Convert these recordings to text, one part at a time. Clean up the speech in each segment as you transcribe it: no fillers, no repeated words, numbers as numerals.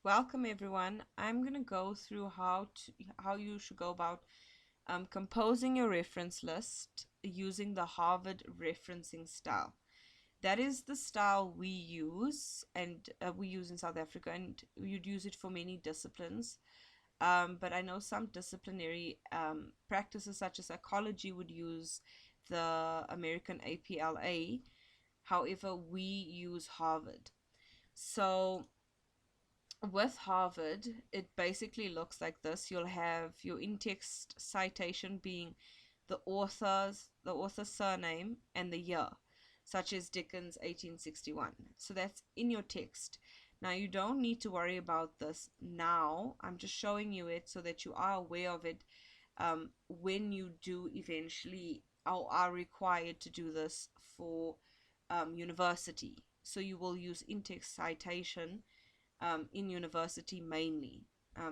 Welcome everyone. I'm going to go through how you should go about composing your reference list using the Harvard referencing style. That is the style we use, and we use in South Africa, and you'd use it for many disciplines. But I know some disciplinary practices, such as psychology, would use the American APLA. However, we use Harvard. So with Harvard, it basically looks like this. You'll have your in-text citation being the author's surname and the year, such as Dickens 1861. So that's in your text. Now you don't need to worry about this now. I'm just showing you it so that you are aware of it when you do eventually or are required to do this for university. So you will use in-text citation in university mainly.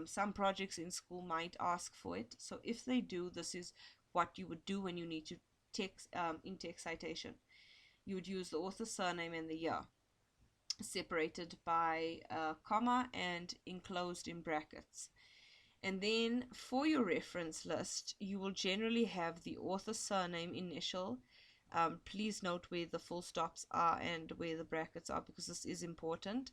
Some projects in school might ask for it. So if they do, this is what you would do when you need to in-text citation. You would use the author's surname and the year, separated by a comma and enclosed in brackets. And then for your reference list, you will generally have the author's surname initial. Please note where the full stops are and where the brackets are, because this is important.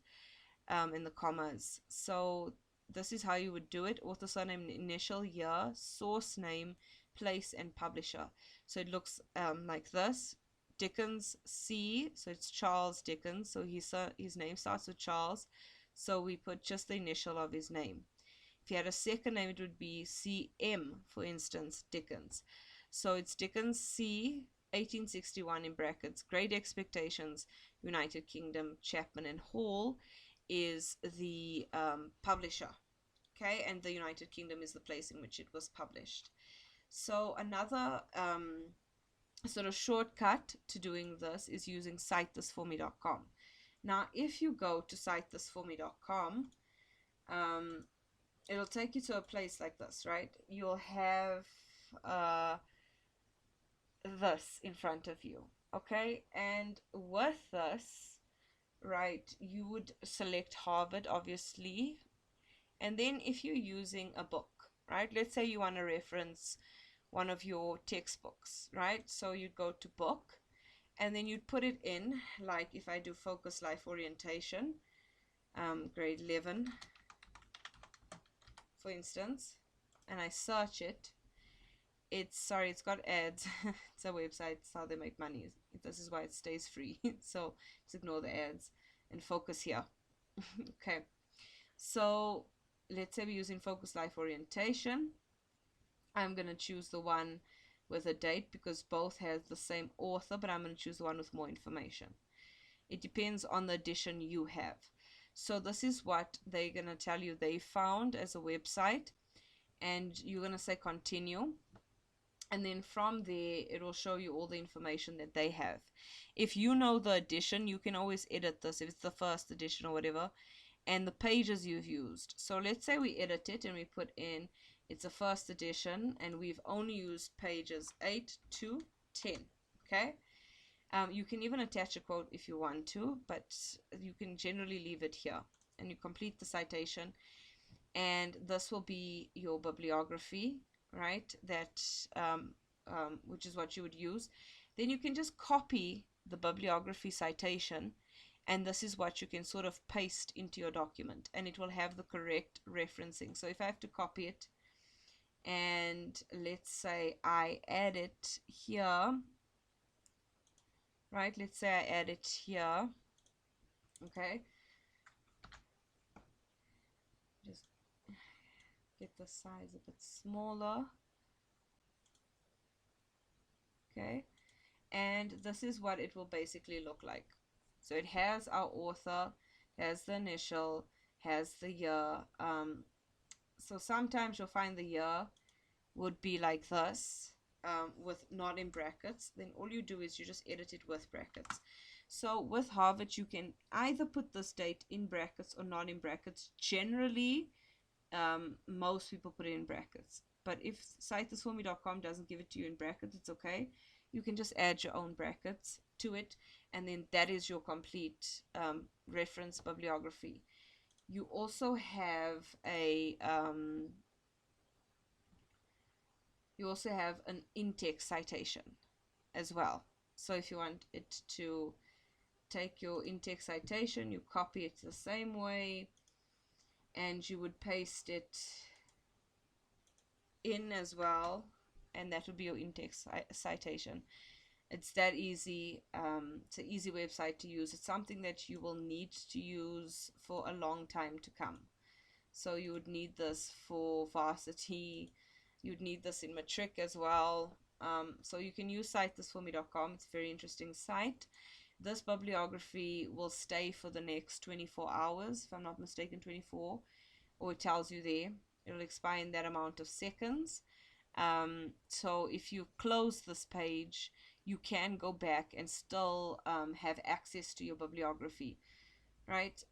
In the commas. So this is how you would do it: author, surname, initial, year, source name, place, and publisher. So it looks like this: Dickens C, so it's Charles Dickens, so his name starts with Charles, so we put just the initial of his name. If he had a second name, it would be CM, for instance, Dickens. So it's Dickens C 1861 in brackets, Great Expectations, United Kingdom, Chapman and Hall is the publisher, okay, and the United Kingdom is the place in which it was published. So another sort of shortcut to doing this is using Sitethisforme.com. Now if you go to Sitethisforme.com, it'll take you to a place like this, right? You'll have this in front of you, okay, and with this, right, you would select Harvard, obviously. And then if you're using a book, right, let's say you want to reference one of your textbooks, right, so you'd go to book, and then you'd put it in, like if I do Focus Life Orientation, grade 11, for instance, and I search it, it's got ads. It's a website. It's how they make money. This is why it stays free. So just ignore the ads and focus here. Okay, so let's say we're using Focus Life Orientation. I'm going to choose the one with a date because both have the same author, but I'm going to choose the one with more information. It depends on the edition you have. So this is what they're going to tell you they found as a website, and you're going to say continue. And then from there, it will show you all the information that they have. If you know the edition, you can always edit this if it's the first edition or whatever, and the pages you've used. So let's say we edit it and we put in it's a first edition and we've only used pages 8 to 10. Okay, you can even attach a quote if you want to, but you can generally leave it here, and you complete the citation, and this will be your bibliography, right, that which is what you would use. Then you can just copy the bibliography citation, and this is what you can sort of paste into your document, and it will have the correct referencing. So if I have to copy it, and let's say I add it here, right, let's say I add it here, okay, just get the size a bit smaller, okay, and this is what it will basically look like. So it has our author, has the initial, has the year. So sometimes you'll find the year would be like this, with not in brackets. Then all you do is you just edit it with brackets. So with Harvard, you can either put this date in brackets or not in brackets. Generally, most people put it in brackets. But if Sitethisforme.com doesn't give it to you in brackets, it's okay. You can just add your own brackets to it, and then that is your complete reference bibliography. You also have a an in-text citation as well. So if you want it to take your in-text citation, you copy it the same way, and you would paste it in as well, and that would be your in-text citation. It's that easy. It's an easy website to use. It's something that you will need to use for a long time to come. So you would need this for varsity. You would need this in matric as well. So you can use Sitethisforme.com. It's a very interesting site. This bibliography will stay for the next 24 hours, if I'm not mistaken, 24, or it tells you there. It'll expire in that amount of seconds. So if you close this page, you can go back and still have access to your bibliography, right?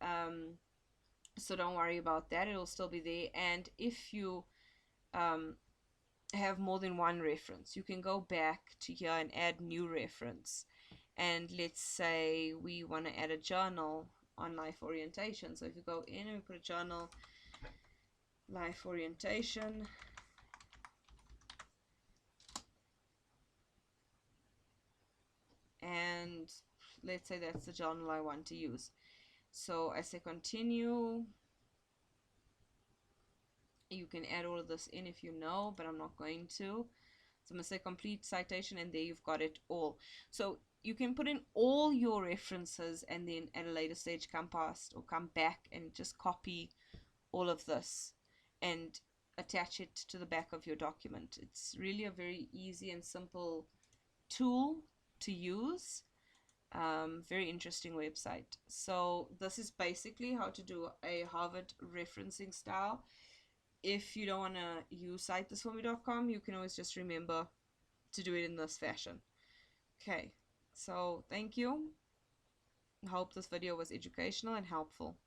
So don't worry about that. It'll still be there. And if you have more than one reference, you can go back to here and add new reference. And let's say we want to add a journal on life orientation. So if you go in and we put a journal, life orientation, and let's say that's the journal I want to use. So I say continue. You can add all of this in if you know, but I'm not going to. So I'm going to say complete citation, and there you've got it all. So you can put in all your references and then at a later stage come past or come back and just copy all of this and attach it to the back of your document. It's really a very easy and simple tool to use. Very interesting website. So this is basically how to do a Harvard referencing style. If you don't want to use Sitethisforme.com, you can always just remember to do it in this fashion. Okay, so thank you. I hope this video was educational and helpful.